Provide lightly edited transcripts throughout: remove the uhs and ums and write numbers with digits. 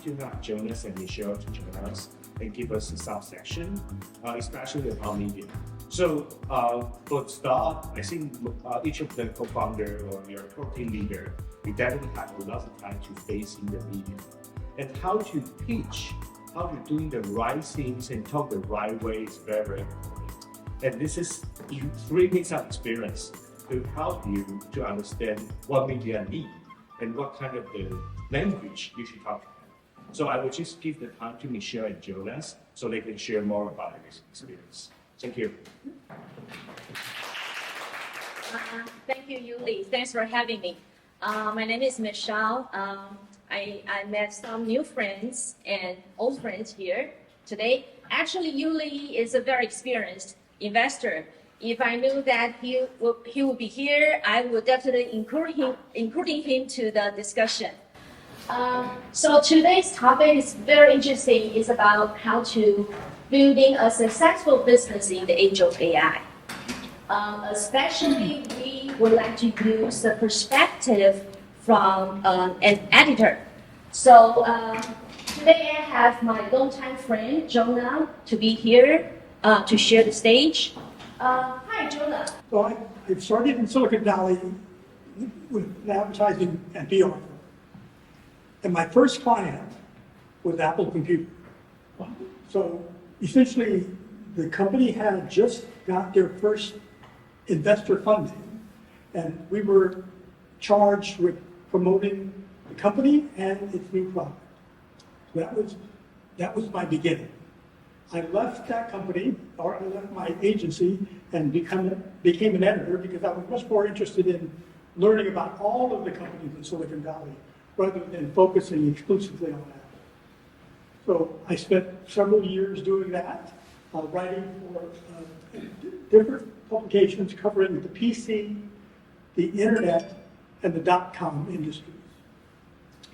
to have Jonas and Michelle to join us and give us a subsection, especially about media. So for the start, I think each of the co-founder or your co-team leader, we definitely have a lot of time to face in the media. And how to pitch, how to doing the right things and talk the right way is very, very important. And this is 3 weeks of experience to help you to understand what media need and what kind of the language you should talk to them. So I will just give the time to Michelle and Jonas so they can share more about this experience. Thank you. Thank you, Yuli. Thanks for having me. My name is Michelle. I met some new friends and old friends here today. Actually, Yuli is a very experienced investor. If I knew that he would be here, I would definitely including him to the discussion. So today's topic is very interesting. It's about how to building a successful business in the age of AI. Especially, we would like to use the perspective from an editor. So today I have my longtime friend, Jonah, to be here to share the stage. Hi, Jonah. So I started in Silicon Valley with advertising and PR. And my first client was Apple Computer. So essentially, the company had just got their first investor funding, and we were charged with promoting the company and its new product. That was my beginning. I left that company, or I left my agency, and became an editor because I was much more interested in learning about all of the companies in Silicon Valley rather than focusing exclusively on Apple. So I spent several years doing that, writing for different publications covering the PC, the internet, and the .com industries.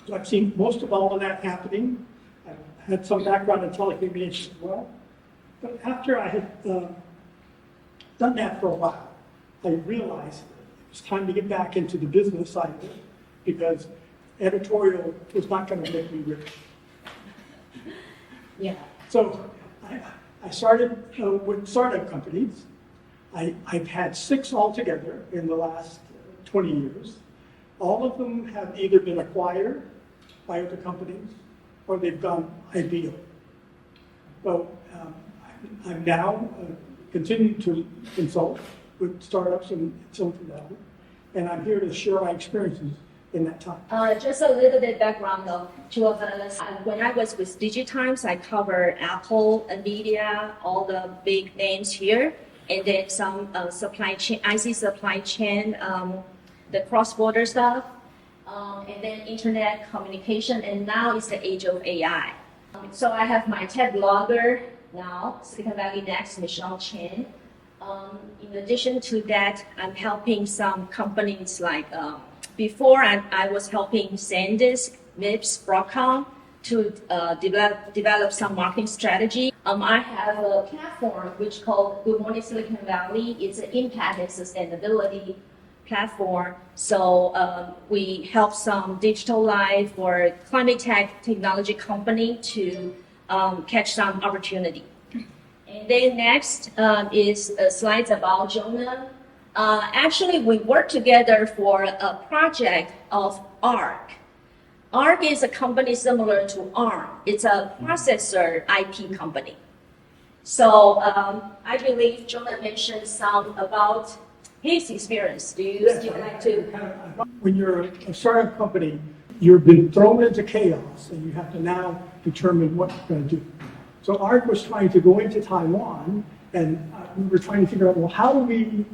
So I've seen most of all of that happening. I've had some background in telecommunications as well. But after I had done that for a while, I realized it was time to get back into the business side of it because editorial was not going to make me rich. Yeah. So I started with startup companies. I've had 6 altogether in the last 20 years. All of them have either been acquired by other companies or they've gone IPO. So I'm now continuing to consult with startups in Silicon Valley, and I'm here to share my experiences in that time. Just a little bit background of 2 of us. When I was with DigiTimes, I covered Apple, NVIDIA, all the big names here, and then some supply chain, IC supply chain, the cross-border stuff, and then internet communication, and now it's the age of AI. So I have my tech blogger now, Silicon Valley Next, Michelle Cheng. In addition to that, I'm helping some companies like, before I was helping SanDisk, MIPS, Broadcom to develop some marketing strategy. I have a platform which called Good Morning Silicon Valley. It's an impact and sustainability platform. So we help some digital life or climate tech technology company to catch some opportunity. And then next is slides about Jonah. Actually, we work together for a project of ARC. ARC is a company similar to ARM. It's a processor IP company. So I believe Jonah mentioned some about his experience. Do you still like to? When you're a startup company, you've been thrown into chaos and you have to now determine what you're going to do. So ARC was trying to go into Taiwan, and we were trying to figure out, well, how do we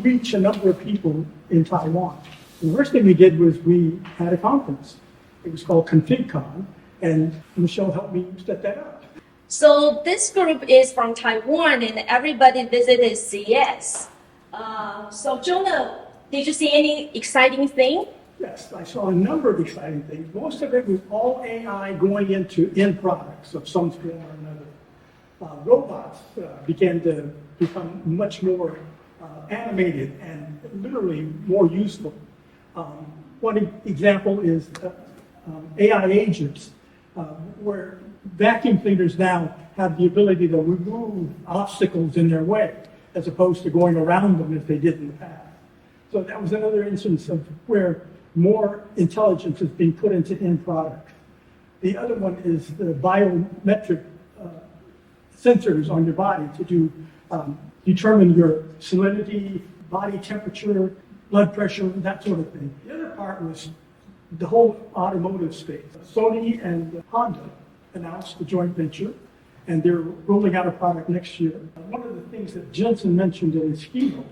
reach a number of people in Taiwan? The first thing we did was we had a conference. It was called ConfigCon, and Michelle helped me set that up. So this group is from Taiwan, and everybody visited CES. So Jonah, did you see any exciting thing? Yes, I saw a number of exciting things. Most of it was all AI going into end products of some form or another. Robots began to become much more animated and literally more useful. One example is AI agents where vacuum cleaners now have the ability to remove obstacles in their way, as opposed to going around them as they did in the past. So that was another instance of where more intelligence is being put into end products. The other one is the biometric sensors on your body to do determine your salinity, body temperature, blood pressure, that sort of thing. The other part was the whole automotive space. Sony and Honda announced a joint venture, and they're rolling out a product next year. One of the things that Jensen mentioned in his keynote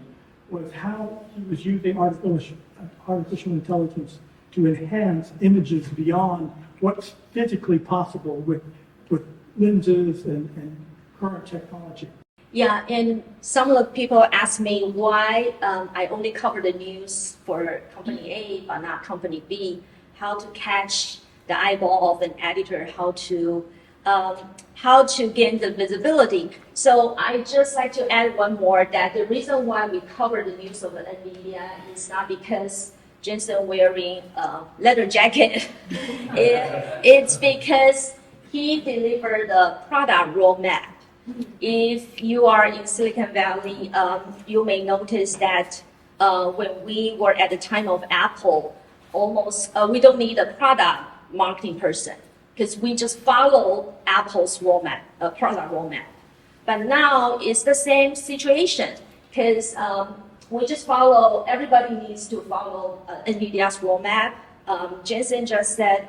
was how he was using artificial intelligence to enhance images beyond what's physically possible with lenses and current technology. Yeah, and some of the people ask me why I only cover the news for company A but not company B, how to catch the eyeball of an editor, how to gain the visibility. So I just like to add one more, that the reason why we cover the news of NVIDIA is not because Jensen wearing a leather jacket. It's because he delivered the product roadmap. If you are in Silicon Valley, you may notice that when we were at the time of Apple, almost we don't need a product marketing person because we just follow Apple's roadmap, product roadmap. But now it's the same situation because we just follow. Everybody needs to follow NVIDIA's roadmap. Jensen just said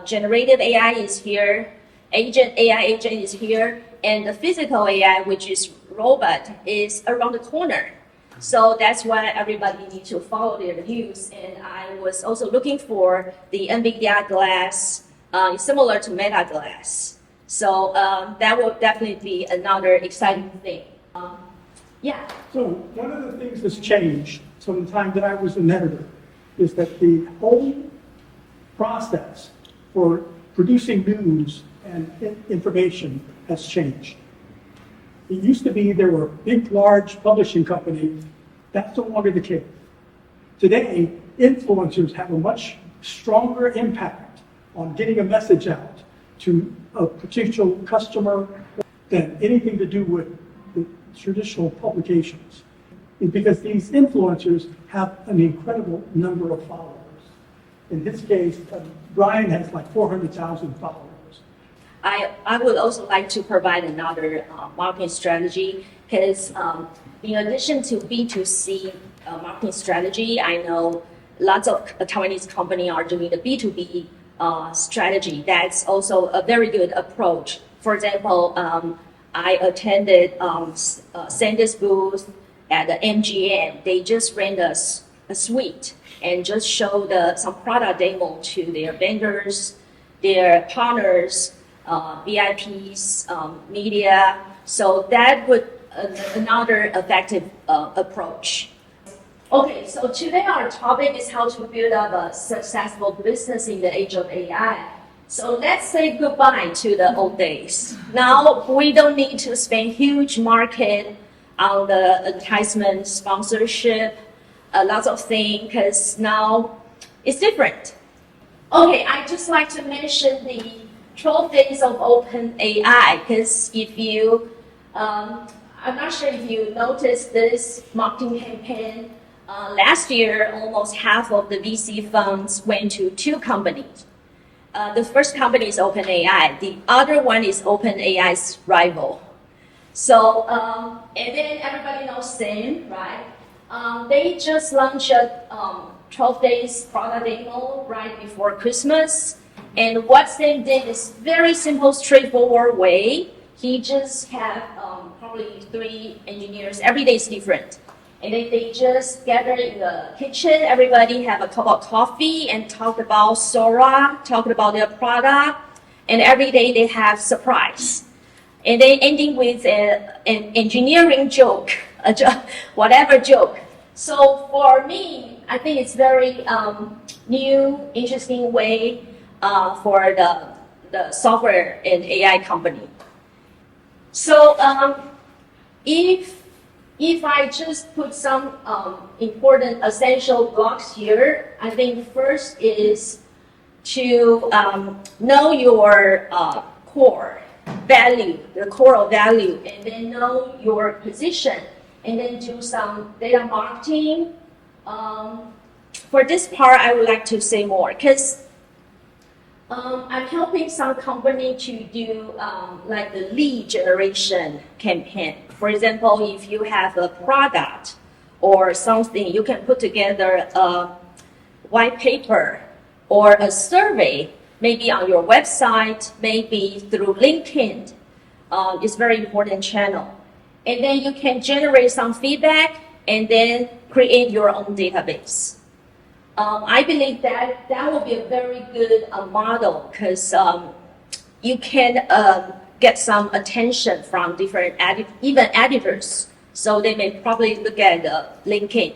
generative AI is here, AI agent is here, and the physical AI, which is robot, is around the corner. So that's why everybody needs to follow their news. And I was also looking for the NVIDIA glass, similar to Meta glass. So that will definitely be another exciting thing. Yeah. So one of the things that's changed from the time that I was an editor is that the whole process for producing news and information has changed. It used to be there were big, large publishing companies. That's no longer the case. Today, influencers have a much stronger impact on getting a message out to a potential customer than anything to do with the traditional publications. It's because these influencers have an incredible number of followers. In this case, Brian has like 400,000 followers. I would also like to provide another marketing strategy because in addition to B2C marketing strategy, I know lots of Taiwanese companies are doing the B2B strategy. That's also a very good approach. For example, I attended Sandy's booth at the MGM. They just ran a suite and just showed some product demo to their vendors, their partners, VIPs, media. So that would another effective approach. Okay, so today our topic is how to build up a successful business in the age of AI. So let's say goodbye to the old days. Now we don't need to spend huge market on the advertisement, sponsorship, lots of things, because now it's different. Okay, I just like to mention the 12 days of open AI, because if you, I'm not sure if you noticed this marketing campaign. Last year, almost half of the VC funds went to two companies. The first company is OpenAI. The other one is OpenAI's rival. So, and then everybody knows Sam, right? They just launched a 12 days product demo right before Christmas. And what Sam did is very simple, straightforward way. He just had probably 3 engineers. Every day is different. And then they just gather in the kitchen. Everybody have a cup of coffee and talk about Sora, talk about their product. And every day they have surprise. And then ending with an engineering joke, whatever joke. So for me, I think it's very new, interesting way for the software and AI company. So if I just put some important essential blocks here, I think first is to know your core value, the core value, and then know your position, and then do some data marketing. For this part, I would like to say more because I'm helping some company to do like the lead generation campaign. For example, if you have a product or something, you can put together a white paper or a survey, maybe on your website, maybe through LinkedIn. It's a very important channel. And then you can generate some feedback and then create your own database. I believe that will be a very good model because you can get some attention from different even editors. So they may probably look at LinkedIn.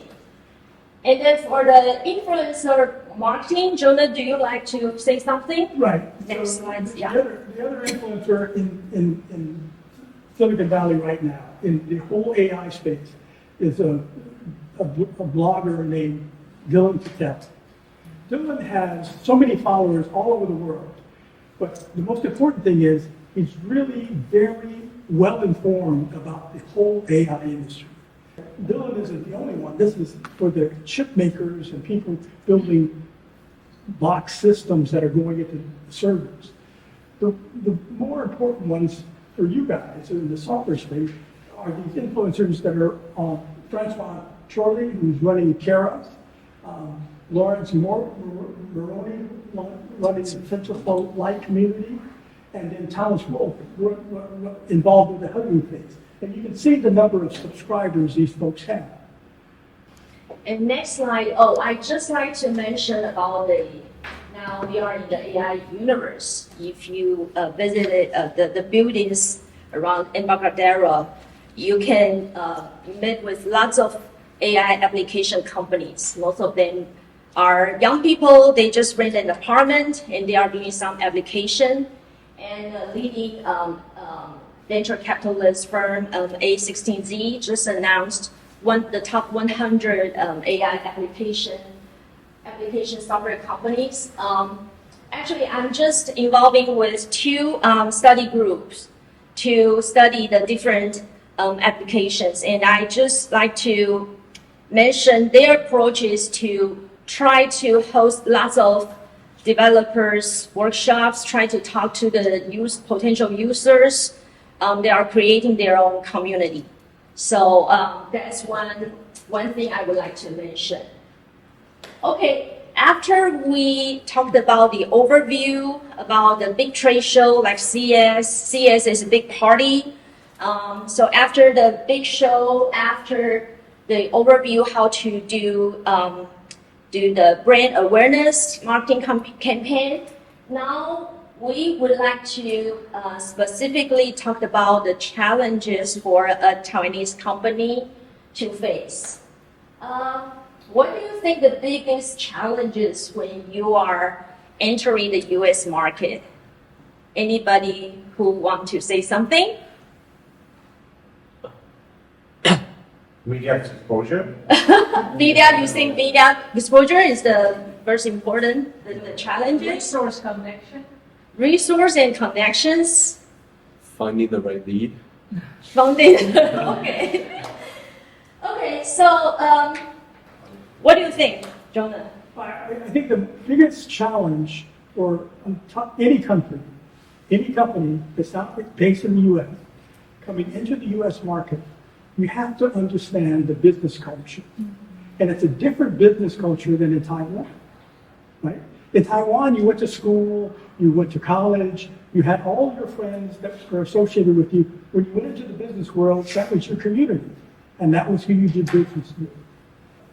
And then for the influencer marketing, Jonah, do you like to say something? Right. Next slide. The other influencer in Silicon Valley right now, in the whole AI space, is a blogger named Dylan Patel. Dylan has so many followers all over the world, but the most important thing is he's really very well informed about the whole AI industry. Dylan isn't the only one. This is for the chip makers and people building box systems that are going into servers. The more important ones for you guys in the software space are these influencers that are Francois Chorley, who's running Keras, Lawrence Moroney running the TensorFlow Lite community, and then Thomas Wolf involved with the Hugging phase. And you can see the number of subscribers these folks have. And next slide. I just like to mention about now we are in the AI universe. If you visited the buildings around Embarcadero, you can meet with lots of AI application companies. Most of them are young people. They just rent an apartment and they are doing some application. And leading venture capitalist firm A16Z just announced the top 100 AI application software companies. Actually, I'm just involving with two study groups to study the different applications, and I just like to mention their approach is to try to host lots of developers workshops, try to talk to the potential users. They are creating their own community. So that's one thing I would like to mention. Okay, after we talked about the overview, about the big trade show like CES is a big party. So after the big show, after the overview how to do the brand awareness marketing campaign, now we would like to specifically talk about the challenges for a Taiwanese company to face. What do you think the biggest challenges when you are entering the US market? Anybody who want to say something? Media exposure. You think media exposure is the most important, the challenges? Resource connection. Resource and connections. Finding the right lead. Okay. Okay, so what do you think, Jonah? I think the biggest challenge for any company that's not based in the U.S. coming into the U.S. market, you have to understand the business culture. And it's a different business culture than in Taiwan, right? In Taiwan, you went to school, you went to college, you had all your friends that were associated with you. When you went into the business world, that was your community, and that was who you did business with.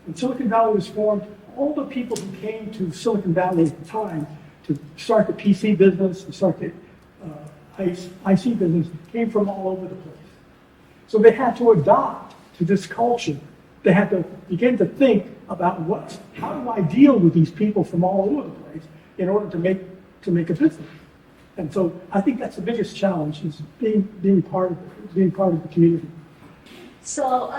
When Silicon Valley was formed, all the people who came to Silicon Valley at the time to start the PC business, to start the IC business, came from all over the place. So they had to adopt to this culture. They had to begin to think about how do I deal with these people from all over the place in order to make a business. And so I think that's the biggest challenge is being part of the community. So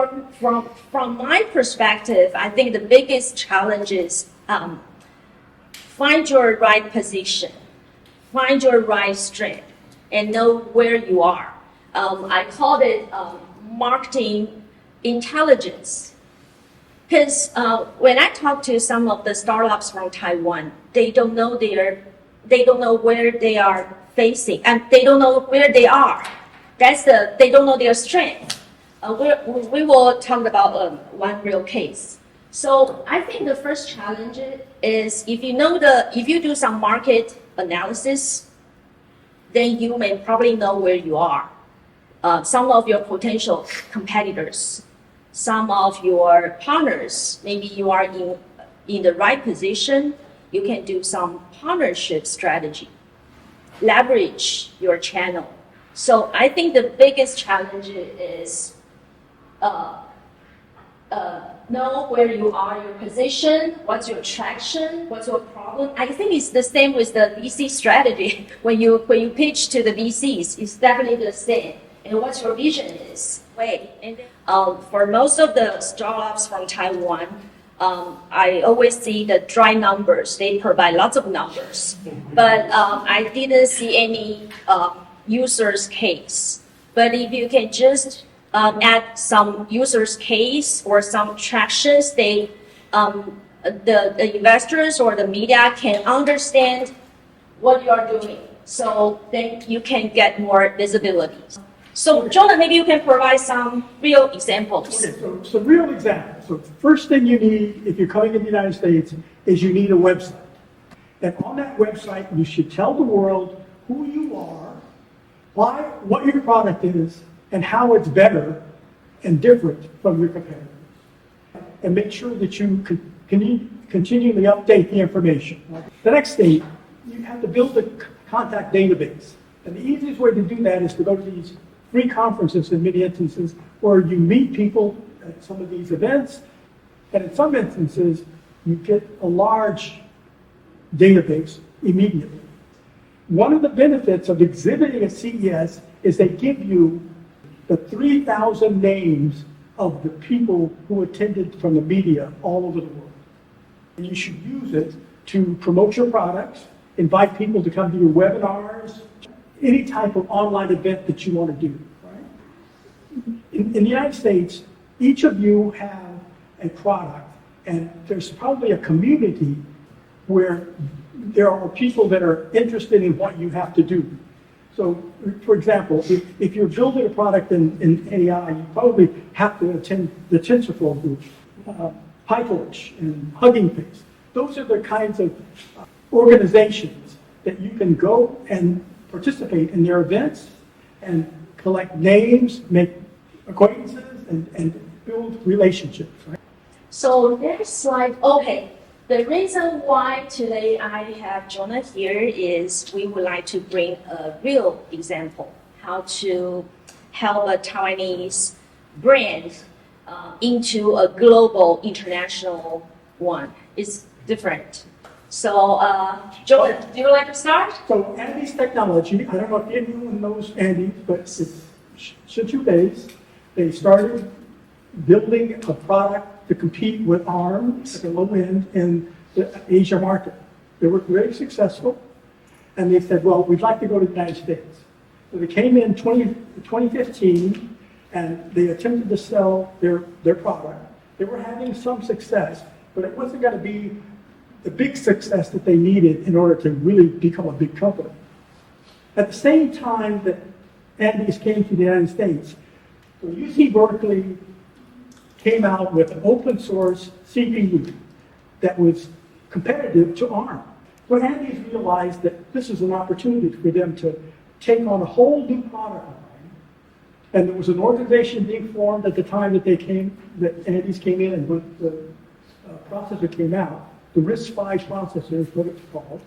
from my perspective, I think the biggest challenge is find your right position, find your right strength, and know where you are. I called it marketing intelligence. Because when I talk to some of the startups from Taiwan, they don't know where they are facing, and they don't know where they are. They don't know their strength. We will talk about one real case. So I think the first challenge is if you do some market analysis, then you may probably know where you are. Some of your potential competitors, some of your partners, maybe you are in the right position, you can do some partnership strategy, leverage your channel. So I think the biggest challenge is know where you are, your position, what's your traction, what's your problem. I think it's the same with the VC strategy. When you pitch to the VCs, it's definitely the same. And what your vision is. And then, for most of the startups from Taiwan, I always see the dry numbers. They provide lots of numbers, but I didn't see any users case. But if you can just add some users case or some tractions, the investors or the media can understand what you are doing. So then you can get more visibility. So Jonah, maybe you can provide some real examples. Okay, so real examples. So the first thing you need if you're coming to the United States is you need a website. And on that website, you should tell the world who you are, what your product is, and how it's better and different from your competitors. And make sure that you continually update the information. The next stage, you have to build a contact database. And the easiest way to do that is to go to these free conferences in many instances where you meet people at some of these events. And in some instances, you get a large database immediately. One of the benefits of exhibiting at CES is they give you the 3,000 names of the people who attended from the media all over the world. And you should use it to promote your products, invite people to come to your webinars, any type of online event that you want to do. Right? In the United States, each of you have a product, and there's probably a community where there are people that are interested in what you have to do. So, for example, if you're building a product in AI, you probably have to attend the TensorFlow group, PyTorch, and Hugging Face. Those are the kinds of organizations that you can go and participate in their events and collect names, make acquaintances, and build relationships. Right? So next slide. Okay. The reason why today I have Jonah here is we would like to bring a real example, how to help a Taiwanese brand into a global, international one. It's different. So, Jonah, do you like to start? So, Andy's technology, I don't know if anyone knows Andy, but it's Shinchu-based. They started building a product to compete with ARM at the low end in the Asia market. They were very successful, and they said, well, we'd like to go to the United States. So they came in 2015, and they attempted to sell their product. They were having some success, but it wasn't going to be the big success that they needed in order to really become a big company. At the same time that Andy's came to the United States, so UC Berkeley came out with an open source CPU that was competitive to ARM. So Andy's realized that this is an opportunity for them to take on a whole new product line. And there was an organization being formed at the time that Andy's came in and the processor came out. The RISC-V processor is what it's called.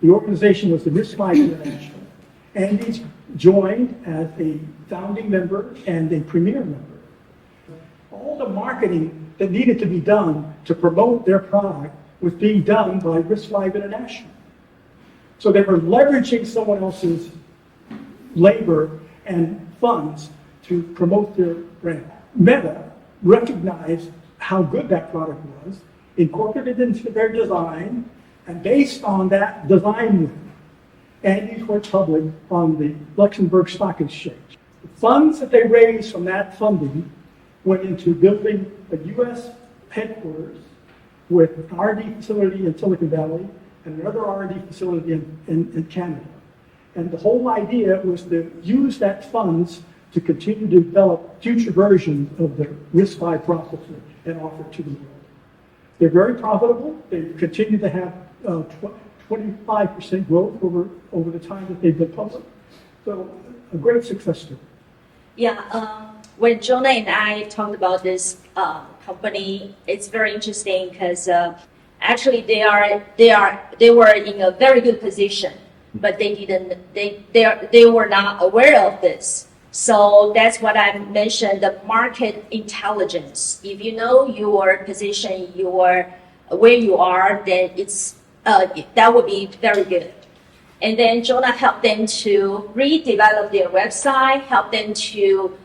The organization was the RISC-V International. Andy's joined as a founding member and a premier member. All the marketing that needed to be done to promote their product was being done by RISC-V International. So they were leveraging someone else's labor and funds to promote their brand. Meta recognized how good that product was, incorporated it into their design, And based on that design win, Andes went public on the Luxembourg Stock Exchange. The funds that they raised from that funding went into building a U.S. headquarters with an R&D facility in Silicon Valley and another R&D facility in Canada. And the whole idea was to use that funds to continue to develop future versions of the RISC-V processor and offer it to the world. They're very profitable. They continue to have 25% growth over the time that they've been public. So a great success story. Yeah, when Jonah and I talked about this company, it's very interesting because actually they were in a very good position, but they were not aware of this. So that's what I mentioned, the market intelligence. If you know your position, where you are, then that would be very good. And then Jonah helped them to redevelop their website, help them to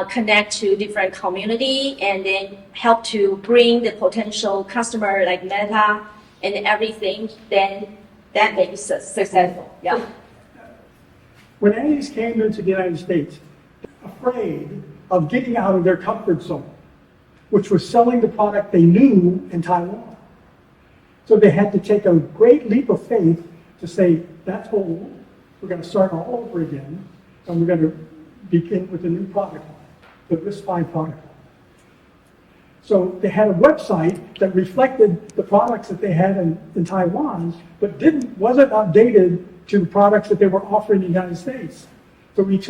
connect to different community, and then help to bring the potential customer like Meta and everything. Then that makes us successful. Yeah. When Andes came into the United States, afraid of getting out of their comfort zone, which was selling the product they knew in Taiwan. So they had to take a great leap of faith to say, that's bold, we're going to start all over again, and we're going to begin with a new product line, the RISC-V product line. So they had a website that reflected the products that they had in Taiwan, but wasn't updated to the products that they were offering in the United States. So it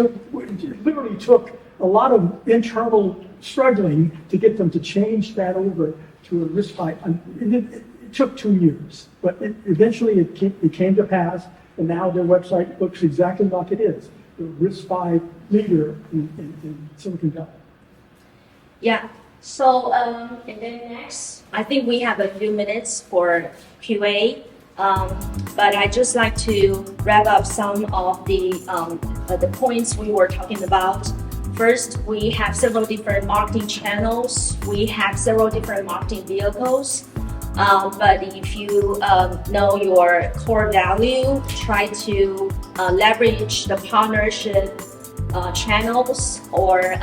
literally took a lot of internal struggling to get them to change that over to a RISC-V. It took 2 years, but eventually it came to pass, and now their website looks exactly like it is, the RISC-V leader in Silicon Valley. Yeah. So and then next, I think we have a few minutes for QA. But I just like to wrap up some of the points we were talking about. First, we have several different marketing channels. We have several different marketing vehicles. But if you know your core value, try to leverage the partnership channels or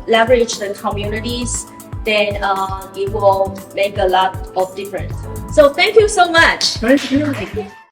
leverage the communities, then it will make a lot of difference. So thank you so much. Thank you.